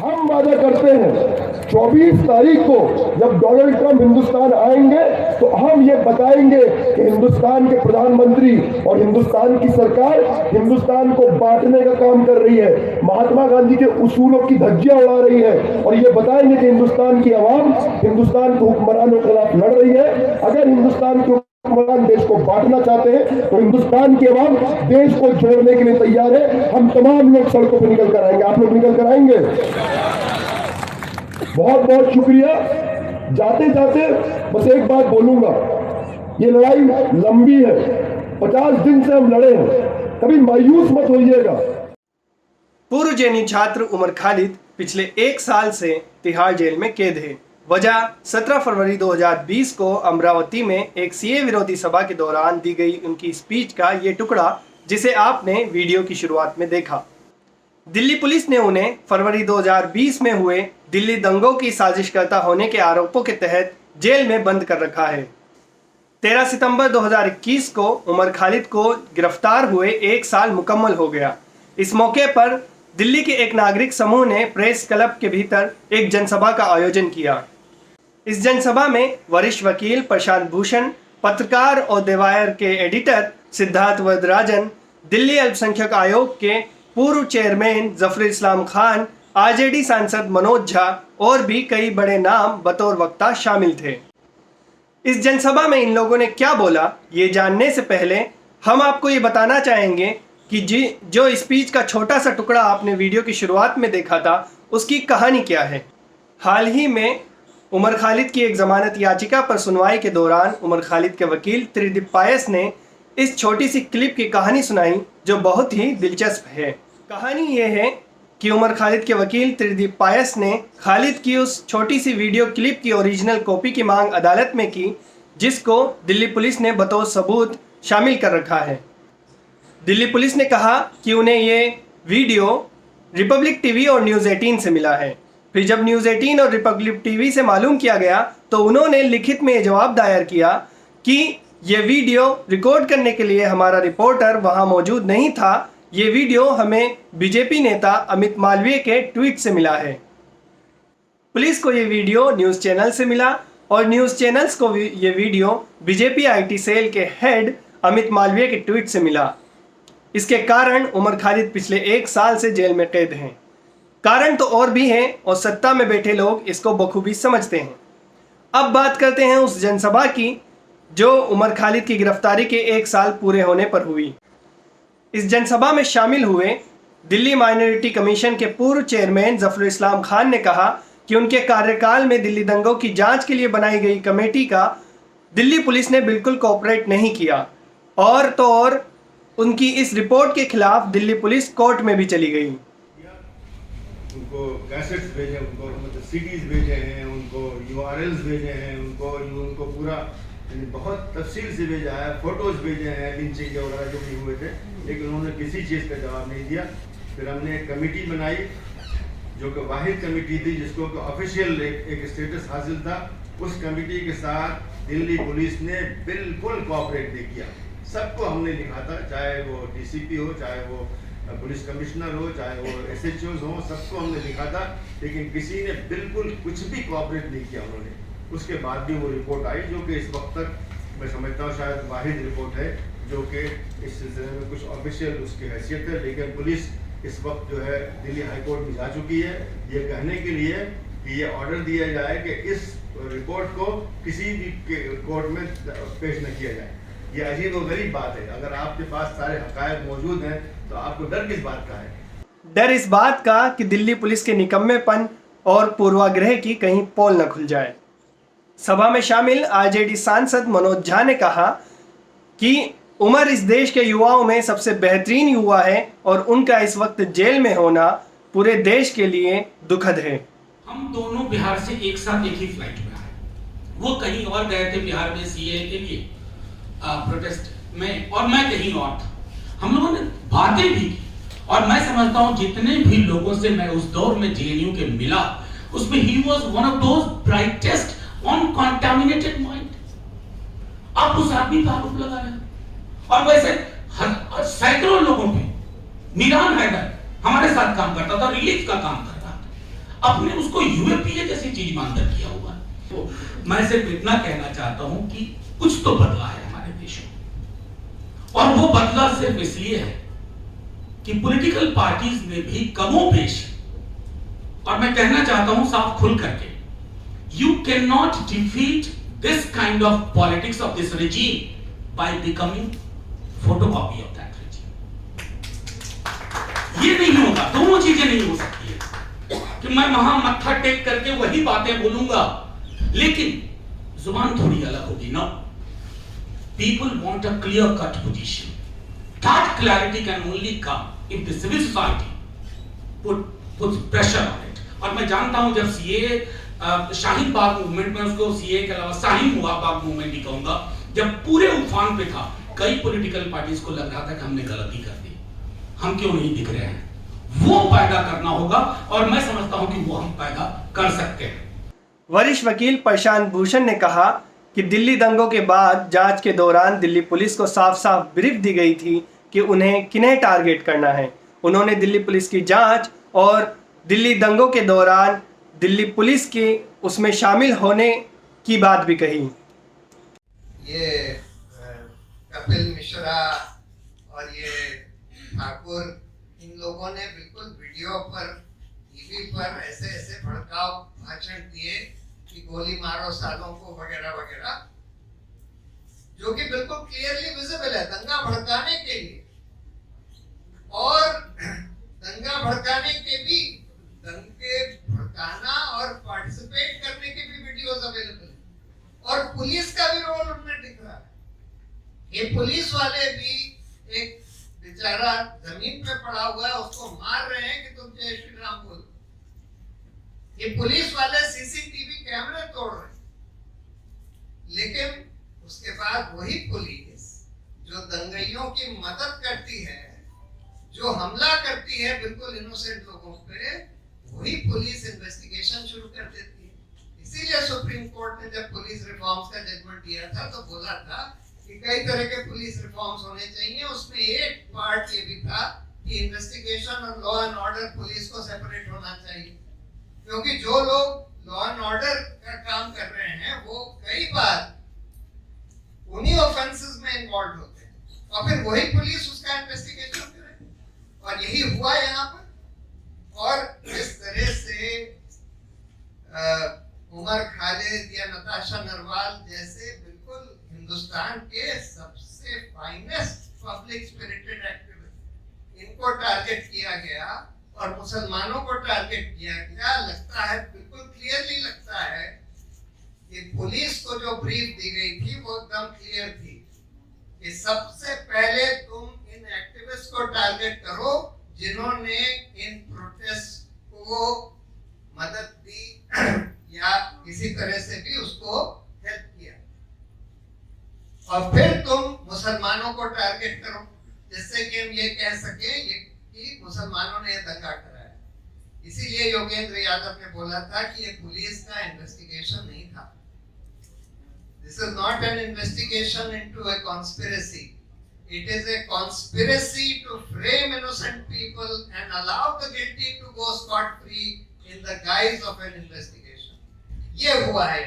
हम वादा करते हैं 24 तारीख को जब डोनाल्ड ट्रंप हिंदुस्तान आएंगे तो हम ये बताएंगे कि हिंदुस्तान के प्रधानमंत्री और हिंदुस्तान की सरकार हिंदुस्तान को बांटने का काम कर रही है, महात्मा गांधी के उसूलों की धज्जियां उड़ा रही है, और ये बताएंगे कि हिंदुस्तान की आवाम हिंदुस्तान के हुक्मरानों के खिलाफ लड़ रही है। अगर हिंदुस्तान के हुक्मरान देश को बांटना चाहते हैं तो हिंदुस्तान की आवाम देश को जोड़ने के लिए तैयार है। हम तमाम लोग सड़कों पर निकल कर आएंगे। आप लोग निकल कर आएंगे। बहुत बहुत शुक्रिया। जाते जाते बस एक बात बोलूंगा, ये लड़ाई लंबी है, 50 दिन से हम लड़े हैं, कभी मायूस मत होइएगा। पूर्व जेएनयू छात्र उमर खालिद पिछले 1 साल से तिहाड़ जेल में कैद है। वजह 17 फरवरी 2020 को अमरावती में एक सीए विरोधी सभा के दौरान दी गई उनकी स्पीच का ये टुकड़ा, जिसे आपने वीडियो की शुरुआत में देखा। दिल्ली पुलिस ने उन्हें फरवरी 2020 में हुए दिल्ली दंगों की साजिशकर्ता होने के आरोपों के तहत जेल में बंद कर रखा है। 13 सितंबर 2021 को उमर खालिद को गिरफ्तार हुए 1 साल मुकम्मल हो गया। इस मौके पर दिल्ली के एक नागरिक समूह ने प्रेस क्लब के भीतर एक जनसभा का आयोजन किया। इस जनसभा में वरिष्ठ वकील प्रशांत भूषण, पत्रकार और देवायर के एडिटर सिद्धार्थ वरदराजन, दिल्ली अल्पसंख्यक आयोग के पूर्व चेयरमैन जफर इस्लाम खान, आरजेडी सांसद मनोज झा और भी कई बड़े नाम बतौर वक्ता शामिल थे। इस जनसभा में इन लोगों ने क्या बोला, ये जानने से पहले हम आपको ये बताना चाहेंगे कि जो स्पीच का छोटा सा टुकड़ा आपने वीडियो की शुरुआत में देखा था, उसकी कहानी क्या है। हाल ही में उमर खालिद की एक जमानत याचिका पर सुनवाई के दौरान उमर खालिद के वकील त्रिदीप पायस ने इस छोटी सी क्लिप की कहानी सुनाई, जो बहुत ही दिलचस्प है। कहानी ये है कि उमर खालिद के वकील त्रिदीप पायस ने खालिद की उस छोटी सी वीडियो क्लिप की ओरिजिनल कॉपी की मांग अदालत में की, जिसको दिल्ली पुलिस ने बतौर सबूत शामिल कर रखा है। दिल्ली पुलिस ने कहा कि उन्हें ये वीडियो रिपब्लिक टीवी और न्यूज़ 18 से मिला है। फिर जब न्यूज़ 18 और रिपब्लिक टीवी से मालूम किया गया तो उन्होंने लिखित में जवाब दायर किया कि ये वीडियो रिकॉर्ड करने के लिए हमारा रिपोर्टर वहां मौजूद नहीं था। ये वीडियो हमें बीजेपी नेता अमित मालवीय के ट्वीट से मिला है। पुलिस को ये वीडियो न्यूज़ चैनल से मिला और न्यूज़ चैनल्स को ये वीडियो बीजेपी आईटी सेल के हेड अमित मालवीय के ट्वीट से मिला। इसके कारण उमर खालिद पिछले 1 साल से जेल में कैद हैं। कारण तो और भी हैं और सत्ता में बैठे लोग इसको बखूबी समझते हैं। अब बात करते हैं उस जनसभा की जो उमर खालिद की गिरफ्तारी के 1 साल पूरे होने पर हुई। इस जनसभा में शामिल हुए दिल्ली माइनॉरिटी कमीशन के पूर्व चेयरमैन जफर इस्लाम खान ने कहा कि उनके कार्यकाल में दिल्ली दंगों की जांच के लिए बनाई गई कमेटी का दिल्ली पुलिस ने बिल्कुल कोऑपरेट नहीं किया, और तो और उनकी इस रिपोर्ट के खिलाफ दिल्ली पुलिस कोर्ट में भी चली गई। उनको कैसेट्स भेजे, उनको मतलब सीडीज भेजे हैं, उनको यूआरएल्स भेजे हैं, उनको पूरा बहुत तफसील से भेजा है, फोटोज भेजे हैं लिंचिंग वगैरह जो भी हुए थे, लेकिन उन्होंने किसी चीज़ का जवाब नहीं दिया। फिर हमने एक कमेटी बनाई जो कि वाहिद कमेटी थी जिसको ऑफिशियल एक स्टेटस हासिल था। उस कमेटी के साथ दिल्ली पुलिस ने बिल्कुल कोऑपरेट नहीं किया। सबको हमने लिखा था, चाहे वो डीसीपी हो, चाहे वो पुलिस कमिश्नर हो, चाहे वो एसएचओ हो, सबको हमने लिखा था, लेकिन किसी ने बिल्कुल कुछ भी कोऑपरेट नहीं किया उन्होंने। उसके बाद भी वो रिपोर्ट आई जो कि इस वक्त तक मैं समझता हूँ शायद वाहिद रिपोर्ट है जो कि इस सिलसिले में कुछ ऑफिशियल उसकी हैसियत है। लेकिन पुलिस इस वक्त जो है दिल्ली हाई कोर्ट में जा चुकी है ये कहने के लिए कि ये ऑर्डर दिया जाए कि इस रिपोर्ट को किसी भी कोर्ट में पेश न किया जाए। ये अजीब और गरीब बात है। अगर आपके पास सारे हकायक मौजूद हैं तो आपको डर किस बात का है? डर इस बात का कि दिल्ली पुलिस के निकम्मेपन और पूर्वाग्रह की कहीं पोल न खुल जाए। सभा में शामिल आरजेडी सांसद मनोज झा ने कहा कि उमर इस देश के युवाओं में सबसे बेहतरीन युवा है और उनका इस वक्त जेल में होना पूरे देश के लिए दुखद है। हम दोनों बिहार से एक साथ एक ही फ्लाइट में आए। वो कहीं और गए थे बिहार में सीए के लिए प्रोटेस्ट में, और मैं कहीं और था। हम लोगों ने बातें भी की और मैं समझता हूं जितने भी लोगों से मैं उस दौर में जेएनयू के मिला, उसमें ही was one of those brightest uncontaminated mind. आप उस आदमी पर आरोप लगा रहे हैं और वैसे सैकड़ों लोगों पे। मीरान हैदर हमारे साथ काम करता था, रिलीफ का काम करता था। अपने उसको यूएपीए जैसी चीज मानकर किया हुआ है। तो मैं सिर्फ इतना कहना चाहता हूं कि कुछ तो बदला है हमारे देश में, और वो बदला सिर्फ इसलिए है कि पॉलिटिकल पार्टीज ने भी कमोबेश, और मैं कहना चाहता हूं साफ खुल करके, you can not defeat this kind of politics of this regime by becoming photocopy of that regime. ये नहीं होगा, दोनों चीजें नहीं हो सकती है कि मैं वहां मत्था टेक करके वही बातें बोलूंगा लेकिन जुबान थोड़ी अलग होगी ना। People want a clear-cut position. That clarity can only come if the civil society puts pressure on it. और मैं जानता हूं जब सीए शाहीन बाग मूवमेंट में, उसको सीए के अलावा शाहीन बाग मूवमेंट ही कहूंगा, जब पूरे उफान पे था, कई पॉलिटिकल पार्टीज को लग रहा था कि हमने गलती कर दी, हम क्यों नहीं दिख रहे हैं। वो पैदा करना होगा और मैं समझता हूं कि वो हम पैदा कर सकते हैं। वरिष्ठ वकील प्रशांत भूषण ने कहा कि दिल्ली दंगों के बाद जांच के दौरान दिल्ली पुलिस को साफ साफ ब्रीफ दी गई थी कि उन्हें किन्हें टारगेट करना है। उन्होंने दिल्ली पुलिस की जांच और दिल्ली दंगों के दौरान दिल्ली पुलिस के उसमें शामिल होने की बात भी कही। ये कपिल मिश्रा और ये ठाकुर, इन लोगों ने बिल्कुल वीडियो पर, टीवी पर ऐसे ऐसे भड़काऊ भाषण दिए कि गोली मारो सालों को वगैरह वगैरह, जो कि बिल्कुल क्लियरली विजिबल है दंगा भड़काने के लिए। और दंगा भड़काने के भी, दंगे भड़काना और पार्टिसिपेट करने के भी वीडियोस अवेलेबल है, और पुलिस का भी रोल उनमें दिख रहा है। ये पुलिस वाले भी, एक बेचारा जमीन पे पड़ा हुआ है, उसको मार रहे हैं कि तुम जय श्री राम बोलो। ये पुलिस वाले सीसीटीवी कैमरे तोड़ रहे हैं, लेकिन उसके बाद वही पुलिस जो दंगइयों की मदद करती है, जो हमला करती है बिल्कुल इनोसेंट लोगों पे, वही पुलिस इन्वेस्टिगेशन शुरू कर देती है। इसीलिए सुप्रीम कोर्ट ने जब पुलिस रिफॉर्म्स का जजमेंट दिया था तो बोला था कि कई तरह के पुलिस रिफॉर्म्स होने चाहिए। उसमें एक पार्ट ये भी था कि इन्वेस्टिगेशन और लॉ एंड ऑर्डर पुलिस को सेपरेट होना चाहिए, क्योंकि जो लोग लॉ एंड ऑर्डर का काम कर रहे हैं वो कई बार उन्हीं ऑफेंसेस में इन्वॉल्व होते हैं, और फिर वही पुलिस उसका इन्वेस्टिगेशन करे, और यही हुआ यहाँ पर। और इस तरह से उमर खालिद या नताशा नरवाल जैसे बिल्कुल हिंदुस्तान के सबसे फाइनेस्ट पब्लिक स्पिरिटेड एक्टिविस्ट, इनको टारगेट किया गया और मुसलमानों को टारगेट किया गया। लगता है, बिल्कुल क्लियरली लगता है कि पुलिस को जो ब्रीफ दी गई थी वो एकदम क्लियर थी कि सबसे पहले तुम इन एक्टिविस्ट को टारगेट करो जिन्होंने इन प्रोटेस्ट को मदद दी या किसी तरह से भी उसको हेल्प किया, और फिर तुम मुसलमानों को टारगेट करो, जिससे कि हम ये कह सके कि मुसलमानों ने दंगा कराया। इसीलिए योगेंद्र यादव ने बोला था कि ये पुलिस का इन्वेस्टिगेशन नहीं था। This is not an investigation into a conspiracy. It is a conspiracy to frame innocent people and allow the guilty to go scot-free in the guise of an investigation. ये हुआ है।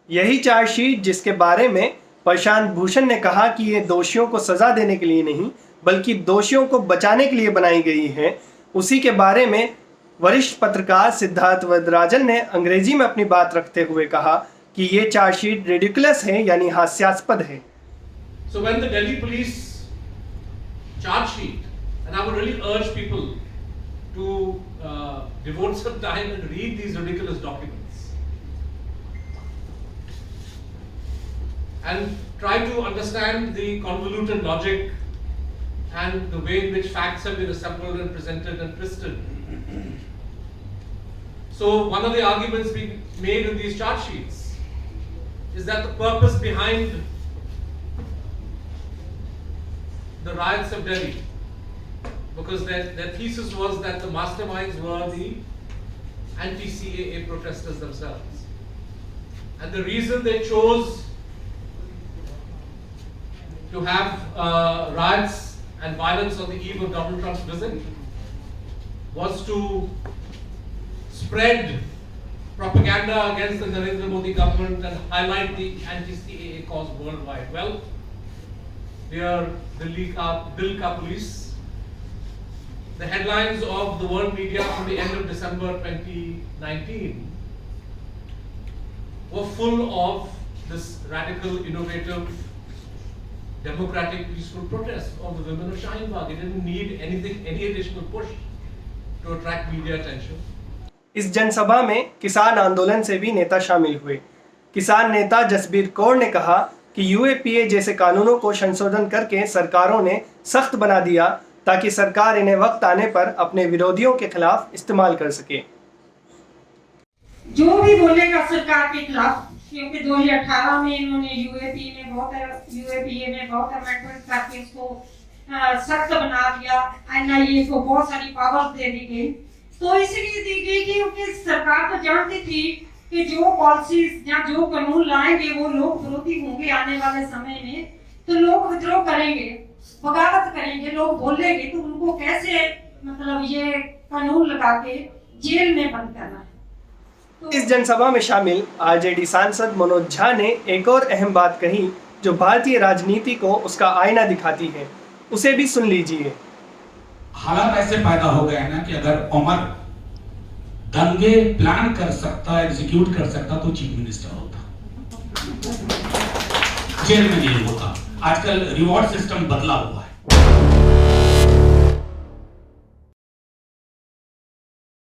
यही chargesheet जिसके बारे में प्रशांत भूषण ने कहा कि ये दोषियों को सजा देने के लिए नहीं बल्कि दोषियों को बचाने के लिए बनाई गई है, उसी के बारे में वरिष्ठ पत्रकार सिद्धार्थ वरदराजन ने अंग्रेजी में अपनी बात रखते हुए कहा कि ये चार्जशीट रिडिकुलस है, यानी हास्यास्पद है। So when the Delhi police charge sheet, and I would really urge people to devote some time and read these ridiculous documents and try to understand the convoluted logic and the way in which facts have been assembled and presented and twisted. So one of the arguments being made in these charge sheets is that the purpose behind the riots of Delhi, because their thesis was that the masterminds were the anti-CAA protesters themselves, and the reason they chose to have riots and violence on the eve of Donald Trump's visit was to spread propaganda against the Narendra Modi government and highlight the anti-CAA cause worldwide. Well, dear Dil Ka Police, the headlines of the world media from the end of December 2019 were full of this radical, innovative, democratic, peaceful protest of the women of Shaheen Bagh. It didn't need any additional push to attract media attention. इस जनसभा में किसान आंदोलन से भी नेता शामिल हुए। किसान नेता जसबीर कौर ने कहा कि यूएपीए जैसे कानूनों को संशोधन करके सरकारों ने सख्त बना दिया ताकि सरकार इन्हें वक्त आने पर अपने विरोधियों के खिलाफ इस्तेमाल कर सके। जो भी बोलेगा सरकार के खिलाफ, क्योंकि 2018 में इन्होंने यूएपीए में बहुत अमेंडमेंट करके इसको सख्त बना दिया, एनआईए को बहुत सारी पावर्स दे दी गई। तो इसलिए दी गई क्योंकि सरकार तो जानती थी कि जो पॉलिसीज या जो कानून लाएंगे वो लोग विरोधी होंगे आने वाले समय में, तो लोग विद्रोह करेंगे, बगावत करेंगे, लोग बोलेंगे, तो उनको कैसे मतलब ये कानून लगा के जेल में बंद करना है। तो इस जनसभा में शामिल आरजेडी सांसद मनोज झा ने एक और अहम बात कही जो भारतीय राजनीति को उसका आईना दिखाती है, उसे भी सुन लीजिए। हालात ऐसे पैदा हो गए ना कि अगर उमर दंगे प्लान कर सकता, एग्जीक्यूट कर सकता तो चीफ मिनिस्टर होता, जेल में नहीं होता। आजकल रिवॉर्ड सिस्टम बदला हुआ